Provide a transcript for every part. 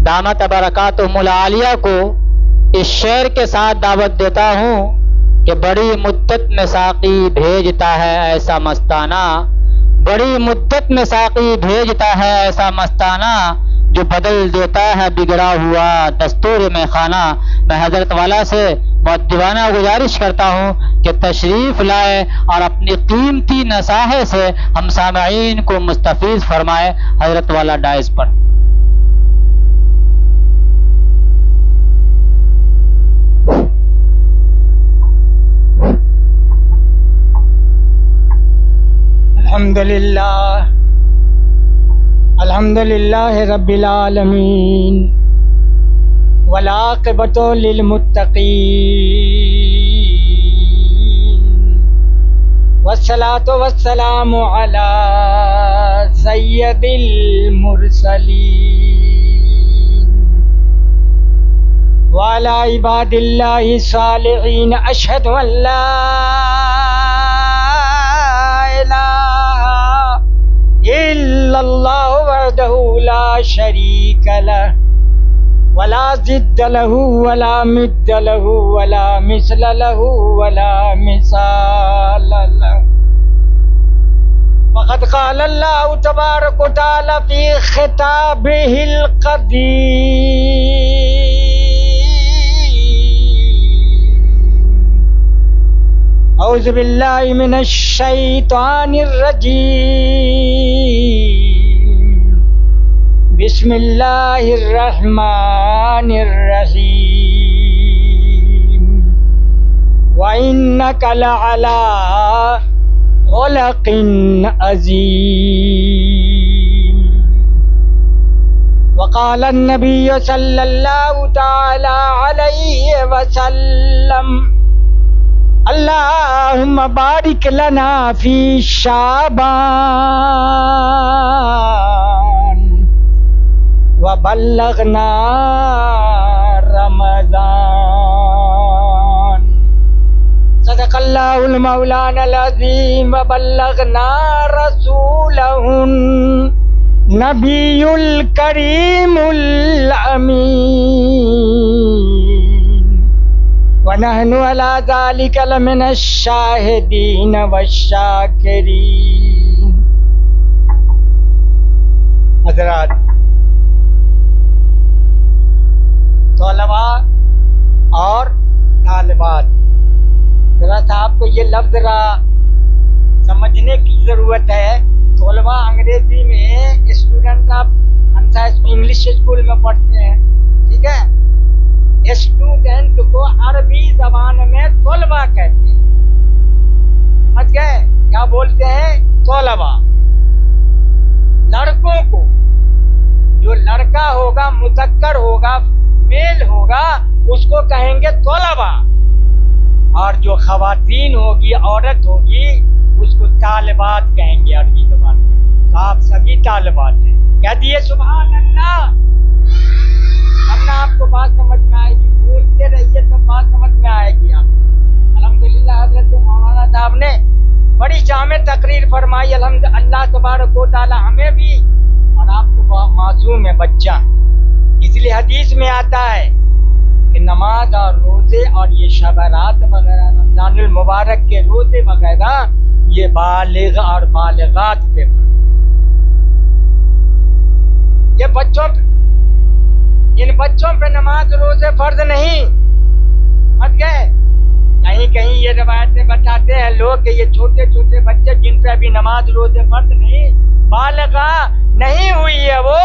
دامت برکاتہم العالیہ کو اس شعر کے ساتھ دعوت دیتا ہوں کہ بڑی مدت میں ساقی بھیجتا ہے ایسا مستانہ، بڑی مدت میں ساقی بھیجتا ہے ایسا مستانہ، جو بدل دیتا ہے بگڑا ہوا دستور میں خانہ۔ میں حضرت والا سے مؤدبانہ گزارش کرتا ہوں کہ تشریف لائے اور اپنی قیمتی نصاحت سے ہم سامعین کو مستفیض فرمائے۔ حضرت والا ڈائز پر۔ الحمدللہ رب العالمین والعاقبۃ للمتقین والصلاۃ والسلام علی سید المرسلین وعلی عباد اللہ الصالحین۔ اشہد ان لا الہ الا اللہ وحدہ لا شریک لہ ولا ضد لہ ولا مد لہ ولا مثل لہ ولا مثال لہ۔ وقد قال اللہ تبارک و تعالی فی خطابہ القدیم، اعوذ باللہ من الشیطان الرجیم، بسم اللہ الرحمن الرحیم، وَإِنَّكَ لَعَلَىٰ خُلُقٍ عَظِيمٍ۔ وقال النبی صلی اللہ تعالی علیہ وسلم، اللہم بارک لنا فی شعبان وبلغنا رمضان۔ صدق اللہ المولانا العظیم وبلغنا رسولہ النبی الکریم الامین، ونحن علی ذلک لمن الشاہدین والشاکرین۔ حضرات، طلباء اور طالبات، ذرا سا آپ کو یہ لفظ ذرا سمجھنے کی ضرورت ہے۔ طلباء انگریزی میں، اسٹوڈنٹ آپ انگلش اسکول میں پڑھتے ہیں، ٹھیک ہے؟ اسٹوڈنٹ کو عربی زبان میں طلباء کہتے ہیں، سمجھ گئے؟ کیا بولتے ہیں؟ طلباء۔ لڑکوں کو، جو لڑکا ہوگا مذکر ہوگا میل ہوگا اس کو کہیں گے طلباء، اور جو خواتین ہوگی عورت ہوگی اس کو طالبات کہیں گے عربی زبان میں۔ تو آپ سبھی طالبات ہیں، کہہ دیے سبحان اللہ، ورنہ آپ کو بات سمجھ میں آئے گی، بولتے رہیے تب بات سمجھ میں آئے گی آپ کو۔ الحمدللہ حضرت مولانا صاحب نے بڑی جامع تقریر فرمائی، الحمدللہ۔ اللہ تبارک و تعالی ہمیں بھی اور آپ کو معصوم ہے بچہ، اس لیے حدیث میں آتا ہے کہ نماز اور روزے اور یہ شبرات وغیرہ، رمضان المبارک کے روزے وغیرہ، یہ بالغ اور بالغات پہ، یہ بچوں پہ، ان بچوں پہ نماز روزے فرض نہیں، سمجھ گئے؟ کہیں کہیں یہ روایتیں بتاتے ہیں لوگ کہ یہ چھوٹے چھوٹے بچے جن پہ ابھی نماز روزے فرض نہیں، بالغہ نہیں ہوئی ہے وہ،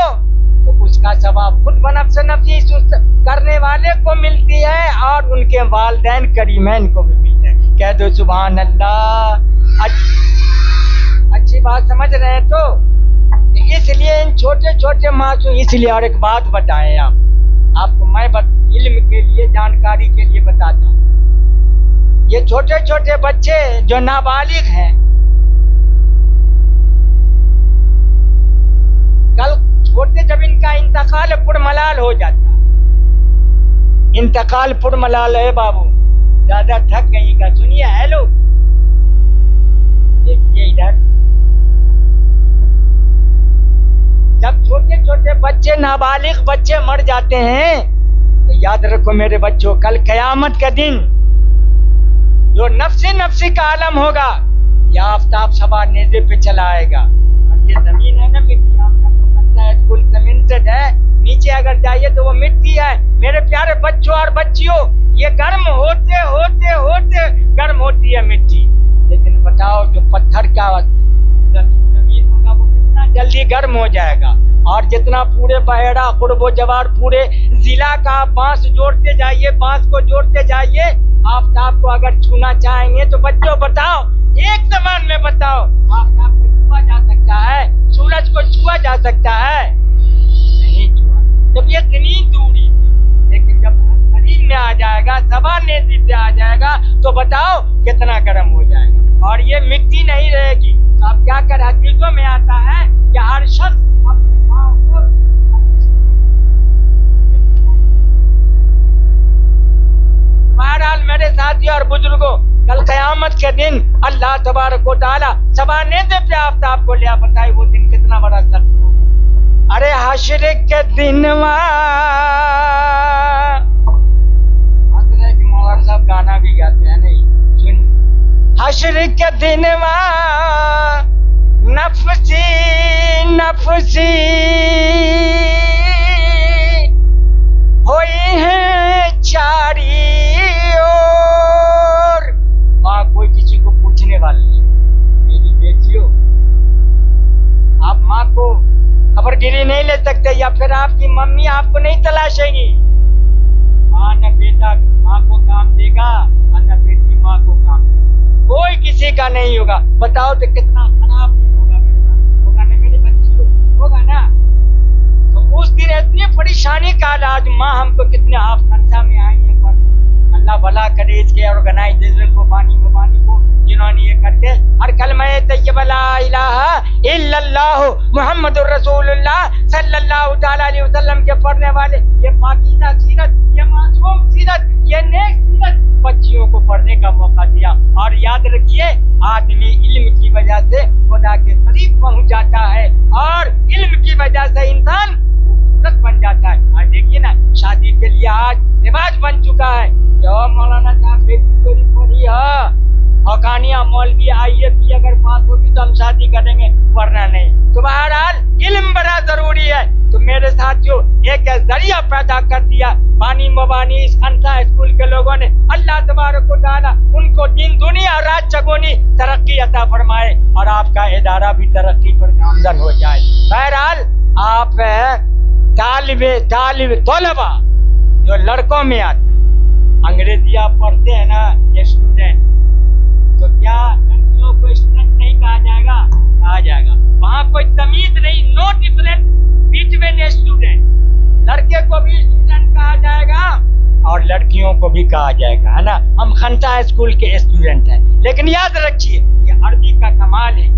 تو اس کا ثواب خود بنفس نفسی کرنے والے کو ملتی ہے اور ان کے والدین کریمین کو بھی ملتا ہے۔ کہہ دو سبحان اللہ۔ اچھی بات سمجھ رہے ہیں تو اس لیے ان چھوٹے چھوٹے معصوم، اس لیے اور ایک بات بتائیں آپ کو میں علم کے لیے، جانکاری کے لیے بتاتا ہوں، یہ چھوٹے چھوٹے بچے جو نابالغ ہیں، کل چھوٹے جب ان کا انتقال پرملال ہو جاتا، انتقال پرملال ہے بابو، زیادہ تھک گئی کا سنیے، ہیلو دیکھیے ادھر، جب چھوٹے چھوٹے بچے نابالغ بچے مر جاتے ہیں تو یاد رکھو میرے بچوں کل قیامت کا دن جو نفسی کا عالم ہوگا یہ آفتاب صبح نیزے پہ چلا آئے گا اور یہ زمین ہے نا مٹی آپ کا تو پتہ ہے کل سیمنٹڈ ہے نیچے اگر جائیے تو وہ مٹی ہے میرے پیارے بچوں اور بچیوں یہ گرم ہوتے ہوتے ہوتے گرم ہوتی ہے مٹی لیکن بتاؤ جو پتھر کا زمین ہوگا وہ کتنا جلدی گرم ہو جائے گا اور جتنا پورے بحیرہ قرب و جوار پورے ضلع کا بانس جوڑتے جائیے بانس کو جوڑتے جائیے آفتاب کو اگر چھونا چاہیں گے تو بچوں بتاؤ ایک زبان میں بتاؤ آفتاب کو چھوا جا سکتا ہے سورج کو چھوا جا سکتا ہے نہیں چھوا جب یہ اتنی دوری لیکن جب قریب میں آ جائے گا سوا نیزی پہ آ جائے گا تو بتاؤ کتنا گرم ہو جائے گا اور یہ مٹی نہیں رہے گی تو اب کیا کر حدیثوں میں آتا ہے کہ ہر شخص بہرحال میرے ساتھی اور بزرگوں کل قیامت کے دن اللہ تبارک و تعالی سبا نیزے پہ آفتاب کو لیا بتائے وہ دن کتنا بڑا سخت ہوگا ارے حشر کے دن مولانا صاحب گانا بھی گاتے ہیں نہیں سن حشر کے دن نفسی نفسی ہوئی ہے چاری اور وہاں کوئی کسی کو پوچھنے والا نہیں میری بیٹیوں آپ ماں کو خبر گیری نہیں لے سکتے یا پھر آپ کی ممی آپ کو نہیں تلاشے گی ماں نہ بیٹا ماں کو کام دے گا اور نہ بیٹی ماں کو کام دے گا کوئی کسی کا نہیں ہوگا بتاؤ تو کتنا خراب ہوگا نا میری بچی ہوگا نا تو اس دن اتنی پریشانی کا علاج ماں ہم کو کتنے آپ خرچہ میں آئی ہیں اللہ بھلا کرے اس کے آرگنائزیشن کو بانی کو جنہوں نے یہ کرتے ہر کلمہ طیبہ لا الہ الا اللہ محمد الرسول اللہ صلی اللہ تعالی علیہ وسلم کے پڑھنے والے یہ پاکیزہ سیرت یہ معصوم سیرت یہ نیک سیرت بچیوں کو پڑھنے کا موقع دیا اور یاد رکھیے آدمی علم کی وجہ سے خدا کے قریب پہنچ جاتا ہے اور علم کی وجہ سے انسان خوبصورت بن جاتا ہے آج دیکھیے نا شادی کے لیے آج رواج بن چکا ہے جو مولانا صاحب بیٹی چوری پڑھی ہے حقانیہ مولوی آئی ہے بھی اگر بات ہوگی تو ہم شادی کریں گے ورنہ نہیں تو بہرحال علم بڑا ضروری ہے تو میرے ساتھیوں ایک ذریعہ پیدا کر دیا بانی مبانی اس خنسا اسکول کے لوگوں نے اللہ تبارک و تعالی ان کو دین دنیا رات چگونی ترقی عطا فرمائے اور آپ کا ادارہ بھی ترقی پر گامزن ہو جائے بہرحال آپ طلبہ جو لڑکوں میں آتے ہیں انگریزی آپ پڑھتے ہیں نا اسٹوڈنٹ تو کیا لڑکیوں کو اسٹوڈنٹ نہیں کہا جائے گا کہا جائے گا وہاں کوئی تمیز نہیں نو ڈفرنٹ بٹوین اسٹوڈنٹ لڑکے کو بھی اسٹوڈنٹ کہا جائے گا اور لڑکیوں کو بھی کہا جائے گا ہے نا ہم خنسا اسکول کے اسٹوڈنٹ ہیں لیکن یاد رکھیے یہ عربی کا کمال ہے